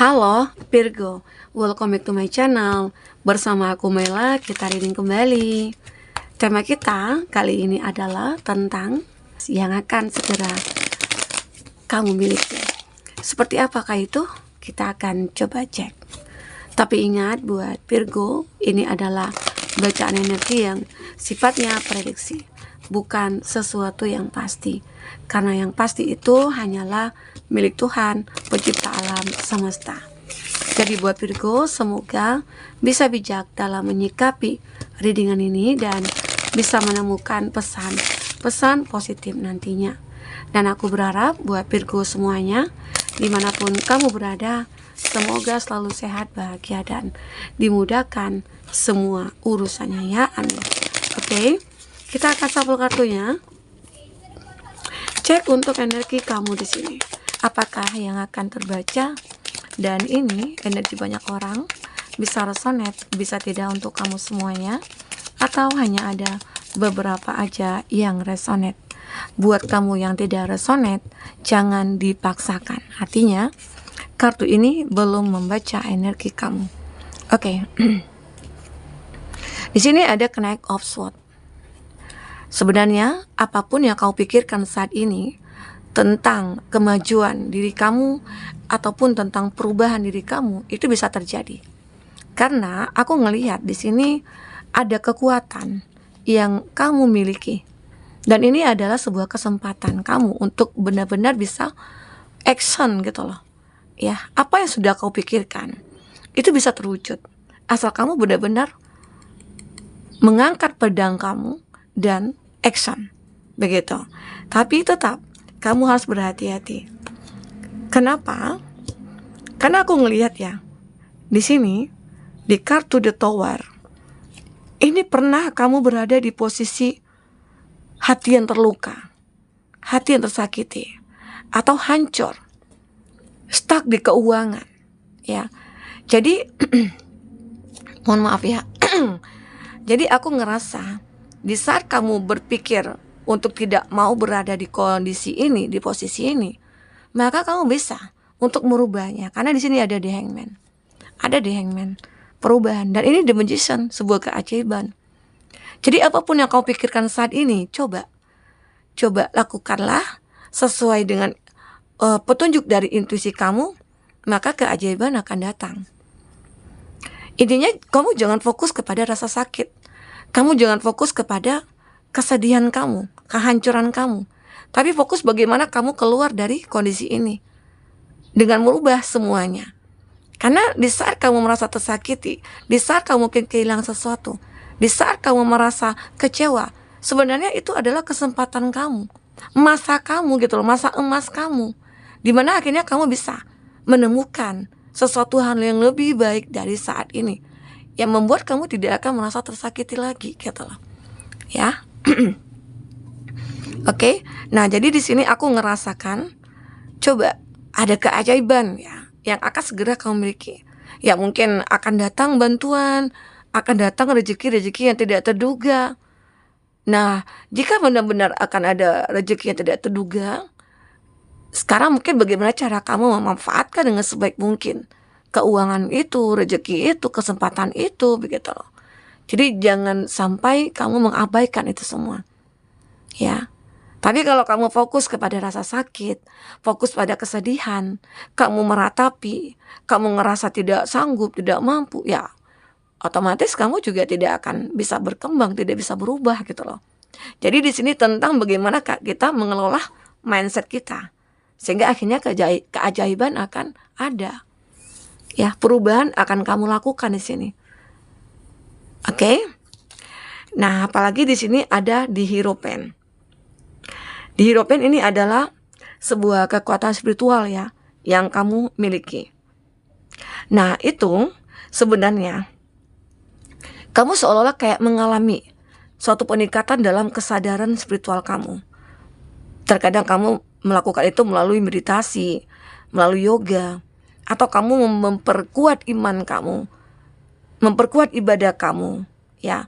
Halo Virgo, welcome back to my channel. Bersama aku Mela, kita reading kembali. Tema kita kali ini adalah tentang yang akan segera kamu miliki. Seperti apakah itu? Kita akan coba cek. Tapi ingat buat Virgo, ini adalah bacaan energi yang sifatnya prediksi, bukan sesuatu yang pasti. Karena yang pasti itu hanyalah milik Tuhan, pencipta alam semesta. Jadi buat Virgo, semoga bisa bijak dalam menyikapi readingan ini dan bisa menemukan pesan positif nantinya. Dan aku berharap buat Virgo semuanya, dimanapun kamu berada, semoga selalu sehat, bahagia, dan dimudahkan semua urusannya ya, amin. Oke, kita akan shuffle kartunya. Cek untuk energi kamu di sini. Apakah yang akan terbaca? Dan ini energi banyak orang, bisa resonate, bisa tidak untuk kamu semuanya, atau hanya ada beberapa aja yang resonate. Buat kamu yang tidak resonate, jangan dipaksakan. Artinya, kartu ini belum membaca energi kamu. Oke. Di sini ada Knight of Swords. Sebenarnya, apapun yang kau pikirkan saat ini tentang kemajuan diri kamu ataupun tentang perubahan diri kamu, itu bisa terjadi. Karena aku ngelihat di sini ada kekuatan yang kamu miliki. Dan ini adalah sebuah kesempatan kamu untuk benar-benar bisa action gitu loh. Ya, apa yang sudah kau pikirkan itu bisa terwujud asal kamu benar-benar mengangkat pedang kamu dan action. Begitu. Tapi tetap kamu harus berhati-hati. Kenapa? Karena aku ngelihat ya, di sini di kartu The Tower, ini pernah kamu berada di posisi hati yang terluka, hati yang tersakiti, atau hancur, stuck di keuangan, ya. Jadi, mohon maaf ya. Jadi aku ngerasa di saat kamu berpikir untuk tidak mau berada di kondisi ini, di posisi ini, maka kamu bisa untuk merubahnya. Karena di sini ada The Hangman. Ada The Hangman, perubahan. Dan ini The Magician, sebuah keajaiban. Jadi apapun yang kau pikirkan saat ini, coba lakukanlah sesuai dengan petunjuk dari intuisi kamu, maka keajaiban akan datang. Intinya kamu jangan fokus kepada rasa sakit. Kamu jangan fokus kepada kesedihan kamu, kehancuran kamu. Tapi fokus bagaimana kamu keluar dari kondisi ini dengan merubah semuanya. Karena di saat kamu merasa tersakiti, di saat kamu mungkin kehilangan sesuatu, di saat kamu merasa kecewa, sebenarnya itu adalah kesempatan kamu, masa kamu gitu loh, masa emas kamu, dimana akhirnya kamu bisa menemukan sesuatu hal yang lebih baik dari saat ini, yang membuat kamu tidak akan merasa tersakiti lagi gitu loh. Ya. Oke. Nah, jadi di sini aku ngerasakan coba ada keajaiban ya yang akan segera kamu miliki. Ya mungkin akan datang bantuan, akan datang rezeki-rezeki yang tidak terduga. Nah, jika benar-benar akan ada rezeki yang tidak terduga, sekarang mungkin bagaimana cara kamu memanfaatkan dengan sebaik mungkin keuangan itu, rezeki itu, kesempatan itu, begitu loh. Jadi jangan sampai kamu mengabaikan itu semua. Ya. Tapi kalau kamu fokus kepada rasa sakit, fokus pada kesedihan, kamu meratapi, kamu ngerasa tidak sanggup, tidak mampu, ya otomatis kamu juga tidak akan bisa berkembang, tidak bisa berubah gitu loh. Jadi di sini tentang bagaimana kita mengelola mindset kita, sehingga akhirnya keajaiban akan ada. Ya, perubahan akan kamu lakukan di sini. Oke. Nah, apalagi di sini ada di Hierophant. Di Hierophant ini adalah sebuah kekuatan spiritual ya yang kamu miliki. Nah, itu sebenarnya kamu seolah-olah kayak mengalami suatu peningkatan dalam kesadaran spiritual kamu. Terkadang kamu melakukan itu melalui meditasi, melalui yoga, atau kamu memperkuat iman kamu, memperkuat ibadah kamu, ya.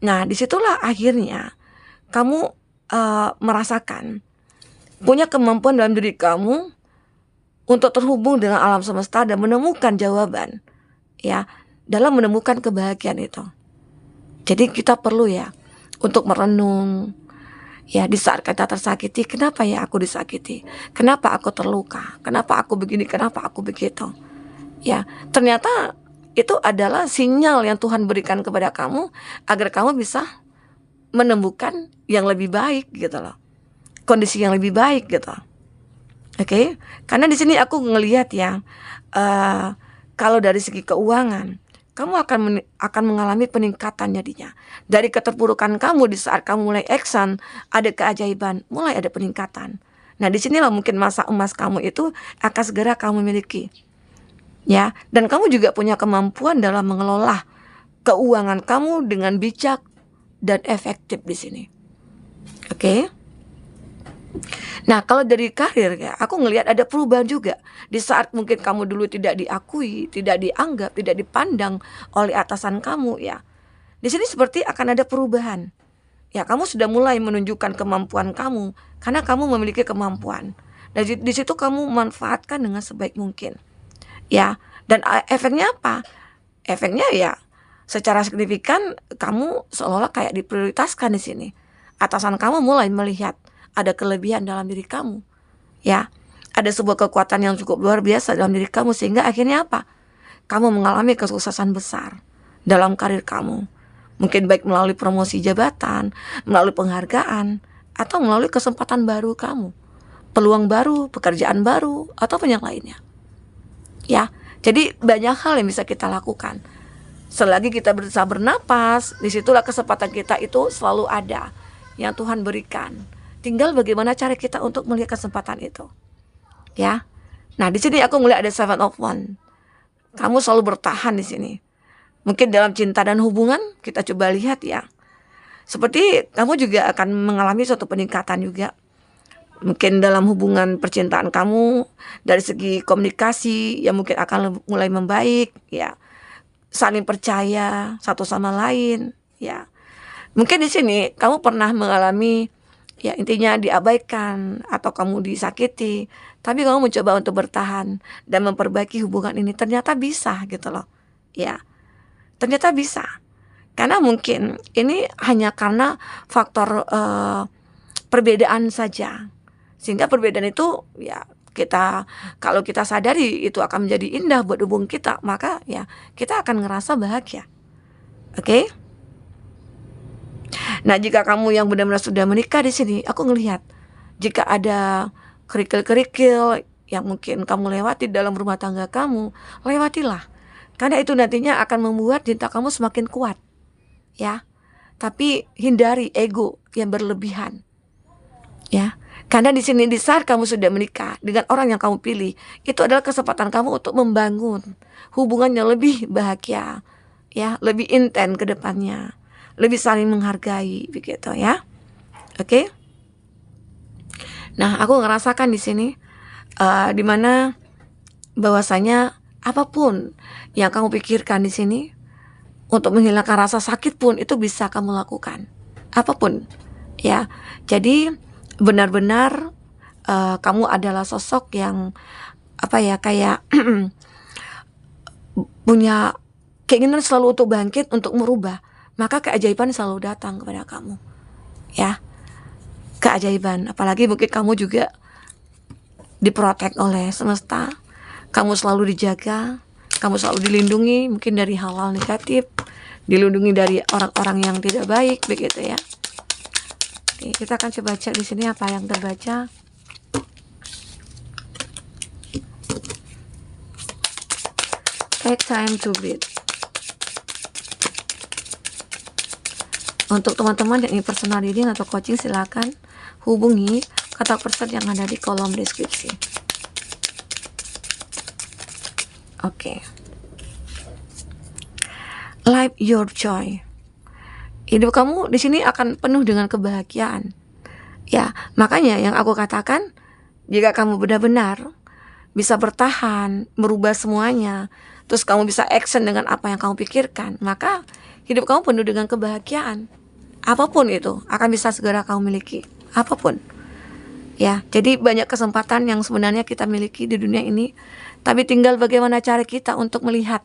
Nah, disitulah akhirnya kamu merasakan punya kemampuan dalam diri kamu untuk terhubung dengan alam semesta dan menemukan jawaban, ya, dalam menemukan kebahagiaan itu. Jadi kita perlu ya untuk merenung, ya, di saat kita tersakiti, kenapa ya aku disakiti? Kenapa aku terluka? Kenapa aku begini? Kenapa aku begitu? Ya, ternyata itu adalah sinyal yang Tuhan berikan kepada kamu agar kamu bisa menemukan yang lebih baik gitu loh. Kondisi yang lebih baik gitu. Oke, karena di sini aku ngelihat ya, kalau dari segi keuangan, kamu akan mengalami peningkatan jadinya. Dari keterpurukan kamu di saat kamu mulai action, ada keajaiban, mulai ada peningkatan. Nah, disinilah mungkin masa emas kamu itu akan segera kamu miliki. Ya, dan kamu juga punya kemampuan dalam mengelola keuangan kamu dengan bijak dan efektif di sini. Oke. Nah, kalau dari karir ya, aku ngelihat ada perubahan juga. Di saat mungkin kamu dulu tidak diakui, tidak dianggap, tidak dipandang oleh atasan kamu ya. Di sini seperti akan ada perubahan. Ya, kamu sudah mulai menunjukkan kemampuan kamu karena kamu memiliki kemampuan. Dan di situ kamu manfaatkan dengan sebaik mungkin. Ya, dan efeknya apa? Efeknya ya secara signifikan kamu seolah-olah kayak diprioritaskan di sini. Atasan kamu mulai melihat ada kelebihan dalam diri kamu. Ya, ada sebuah kekuatan yang cukup luar biasa dalam diri kamu sehingga akhirnya apa? Kamu mengalami kesuksesan besar dalam karir kamu. Mungkin baik melalui promosi jabatan, melalui penghargaan, atau melalui kesempatan baru kamu. Peluang baru, pekerjaan baru, ataupun yang lainnya. Ya, jadi banyak hal yang bisa kita lakukan. Selagi kita bisa bernapas, disitulah kesempatan kita itu selalu ada yang Tuhan berikan. Tinggal bagaimana cara kita untuk melihat kesempatan itu. Ya, nah di sini aku melihat ada 7 of Wands. Kamu selalu bertahan di sini. Mungkin dalam cinta dan hubungan kita coba lihat ya. Seperti kamu juga akan mengalami suatu peningkatan juga. Mungkin dalam hubungan percintaan kamu dari segi komunikasi yang mungkin akan mulai membaik ya. Saling percaya satu sama lain ya. Mungkin di sini kamu pernah mengalami ya intinya diabaikan atau kamu disakiti, tapi kamu mencoba untuk bertahan dan memperbaiki hubungan ini. Ternyata bisa gitu loh. Ya. Ternyata bisa. Karena mungkin ini hanya karena faktor perbedaan saja. Sehingga perbedaan itu ya kita kalau kita sadari itu akan menjadi indah buat hubungan kita, maka ya kita akan ngerasa bahagia. Oke? Nah, jika kamu yang benar-benar sudah menikah di sini, aku ngelihat jika ada kerikil-kerikil yang mungkin kamu lewati dalam rumah tangga kamu, lewatilah. Karena itu nantinya akan membuat cinta kamu semakin kuat. Ya. Tapi hindari ego yang berlebihan. Ya. Karena di sini di saat kamu sudah menikah dengan orang yang kamu pilih, itu adalah kesempatan kamu untuk membangun hubungan yang lebih bahagia, ya, lebih intens ke depannya, lebih saling menghargai begitu ya. Oke? Nah, aku ngerasakan di sini di mana bahwasanya apapun yang kamu pikirkan di sini untuk menghilangkan rasa sakit pun itu bisa kamu lakukan. Apapun, ya. Jadi benar-benar kamu adalah sosok yang apa ya kayak punya keinginan selalu untuk bangkit, untuk merubah, maka keajaiban selalu datang kepada kamu. Ya, keajaiban. Apalagi mungkin kamu juga diprotek oleh semesta, kamu selalu dijaga, kamu selalu dilindungi mungkin dari hal-hal negatif, dilindungi dari orang-orang yang tidak baik begitu ya. Oke, kita akan coba cek di sini apa yang terbaca. Take time to breathe. Untuk teman-teman yang ingin personal reading atau coaching, silakan hubungi kontak person yang ada di kolom deskripsi. Oke. Live your joy. Hidup kamu di sini akan penuh dengan kebahagiaan. Ya, makanya yang aku katakan, jika kamu benar-benar bisa bertahan, merubah semuanya, terus kamu bisa action dengan apa yang kamu pikirkan, maka hidup kamu penuh dengan kebahagiaan. Apapun itu akan bisa segera kamu miliki. Apapun. Ya, jadi banyak kesempatan yang sebenarnya kita miliki di dunia ini, tapi tinggal bagaimana cara kita untuk melihat.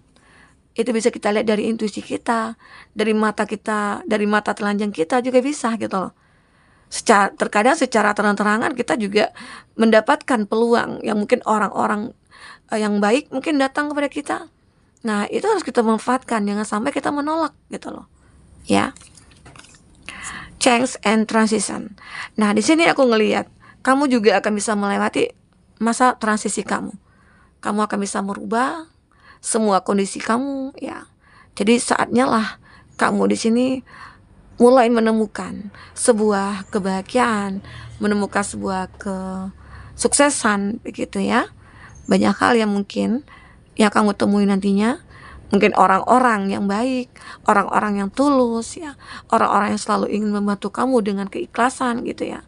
Itu bisa kita lihat dari intuisi kita, dari mata kita, dari mata telanjang kita juga bisa gitu loh. Terkadang secara terang-terangan kita juga mendapatkan peluang yang mungkin orang-orang yang baik mungkin datang kepada kita. Nah, itu harus kita manfaatkan, jangan sampai kita menolak gitu loh. Ya. Change and transition. Nah, di sini aku ngelihat kamu juga akan bisa melewati masa transisi kamu. Kamu akan bisa merubah semua kondisi kamu, ya. Jadi saatnya lah kamu di sini mulai menemukan sebuah kebahagiaan, menemukan sebuah kesuksesan, begitu ya. Banyak hal yang mungkin yang kamu temui nantinya, mungkin orang-orang yang baik, orang-orang yang tulus, ya, orang-orang yang selalu ingin membantu kamu dengan keikhlasan, gitu ya.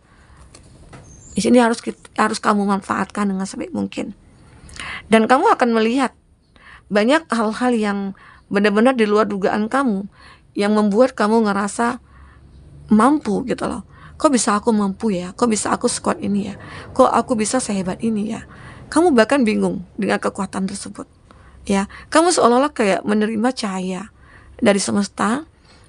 Di sini harus kamu manfaatkan dengan sebaik mungkin. Dan kamu akan melihat banyak hal-hal yang benar-benar di luar dugaan kamu, yang membuat kamu ngerasa mampu gitu loh. Kok bisa aku mampu ya? Kok bisa aku sekuat ini ya? Kok aku bisa sehebat ini ya? Kamu bahkan bingung dengan kekuatan tersebut. Ya, kamu seolah-olah kayak menerima cahaya dari semesta.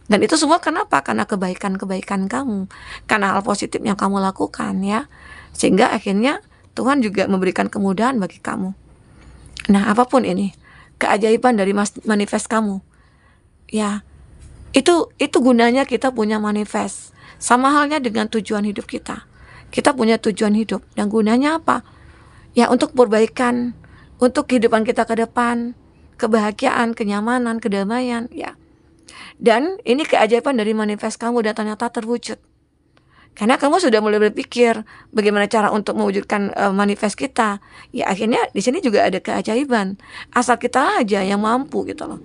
Dan itu semua kenapa? Karena kebaikan-kebaikan kamu, karena hal positif yang kamu lakukan, ya. Sehingga akhirnya Tuhan juga memberikan kemudahan bagi kamu. Nah, apapun ini, keajaiban dari manifest kamu, ya, itu gunanya kita punya manifest. Sama halnya dengan tujuan hidup kita. Kita punya tujuan hidup, dan gunanya apa? Ya, untuk perbaikan, untuk kehidupan kita ke depan, kebahagiaan, kenyamanan, kedamaian, ya. Dan ini keajaiban dari manifest kamu dan ternyata terwujud. Karena kamu sudah mulai berpikir bagaimana cara untuk mewujudkan manifest kita. Ya, akhirnya di sini juga ada keajaiban. Asal kita aja yang mampu gitu loh.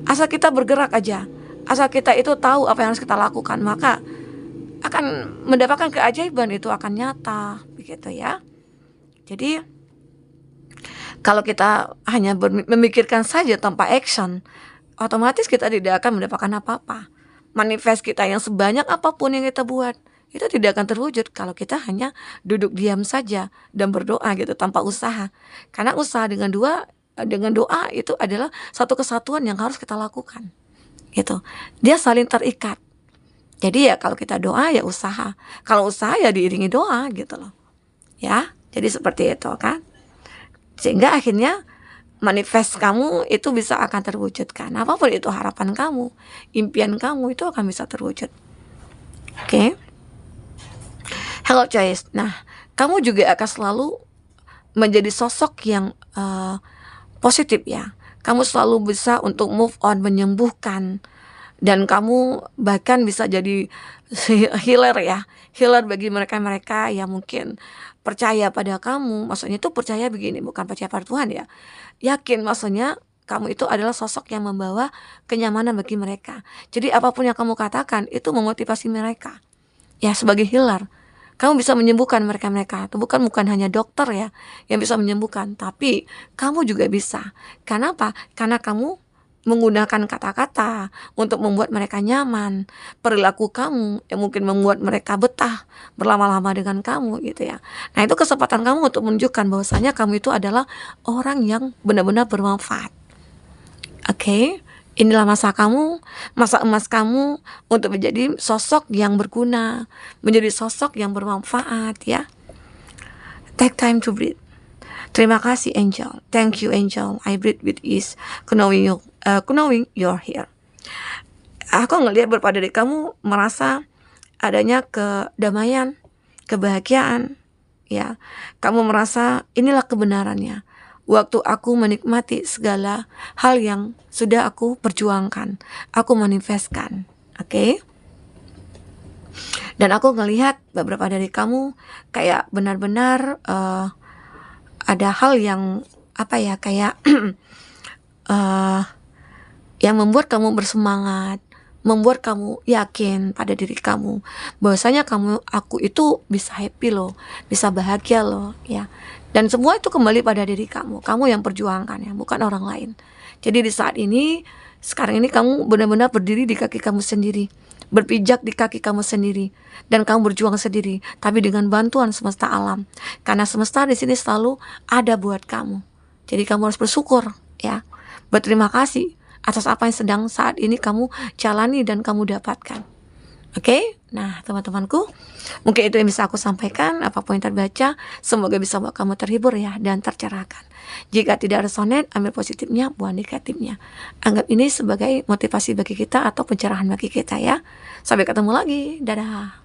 Asal kita bergerak aja. Asal kita itu tahu apa yang harus kita lakukan, maka akan mendapatkan keajaiban, itu akan nyata, begitu ya. Jadi kalau kita hanya memikirkan saja tanpa action, otomatis kita tidak akan mendapatkan apa-apa. Manifest kita yang sebanyak apapun yang kita buat, itu tidak akan terwujud kalau kita hanya duduk diam saja dan berdoa gitu tanpa usaha. Karena usaha dengan doa itu adalah satu kesatuan yang harus kita lakukan. Gitu. Dia saling terikat. Jadi ya kalau kita doa ya usaha. Kalau usaha ya diiringi doa gitu loh. Ya, jadi seperti itu kan. Sehingga akhirnya manifest kamu itu bisa akan terwujudkan. Apapun itu harapan kamu, impian kamu itu akan bisa terwujud. Oke. Hello Joyce. Nah, kamu juga akan selalu menjadi sosok yang positif ya. Kamu selalu bisa untuk move on, menyembuhkan. Dan kamu bahkan bisa jadi healer ya. Healer bagi mereka-mereka yang mungkin percaya pada kamu. Maksudnya itu percaya begini, bukan percaya pada Tuhan ya. Yakin, maksudnya kamu itu adalah sosok yang membawa kenyamanan bagi mereka. Jadi apapun yang kamu katakan itu memotivasi mereka. Ya, sebagai healer, kamu bisa menyembuhkan mereka-mereka. Itu bukan hanya dokter ya yang bisa menyembuhkan, tapi kamu juga bisa. Kenapa? Karena kamu menggunakan kata-kata untuk membuat mereka nyaman. Perilaku kamu yang mungkin membuat mereka betah berlama-lama dengan kamu gitu ya. Nah, itu kesempatan kamu untuk menunjukkan bahwasanya kamu itu adalah orang yang benar-benar bermanfaat. Oke? Inilah masa kamu, masa emas kamu untuk menjadi sosok yang berguna, menjadi sosok yang bermanfaat ya. Take time to breathe. Terima kasih Angel. Thank you Angel. I breathe with ease, knowing you're here. Aku ngelihat beberapa dari kamu merasa adanya kedamaian, kebahagiaan, ya. Kamu merasa inilah kebenarannya. Waktu aku menikmati segala hal yang sudah aku perjuangkan, aku manifestkan, oke? Dan aku ngelihat beberapa dari kamu kayak benar-benar ada hal yang kayak yang membuat kamu bersemangat, membuat kamu yakin pada diri kamu bahwasanya aku itu bisa happy loh, bisa bahagia loh ya. Dan semua itu kembali pada diri kamu yang perjuangkan ya, bukan orang lain. Jadi di saat ini Sekarang ini kamu benar-benar berdiri di kaki kamu sendiri, berpijak di kaki kamu sendiri, dan kamu berjuang sendiri, tapi dengan bantuan semesta alam. Karena semesta di sini selalu ada buat kamu. Jadi kamu harus bersyukur, ya. Berterima kasih atas apa yang sedang saat ini kamu jalani dan kamu dapatkan. Oke, nah teman-temanku, mungkin itu yang bisa aku sampaikan. Apapun yang terbaca, semoga bisa buat kamu terhibur ya dan tercerahkan. Jika tidak resonate, ambil positifnya, buang negatifnya. Anggap ini sebagai motivasi bagi kita atau pencerahan bagi kita ya. Sampai ketemu lagi, dadah.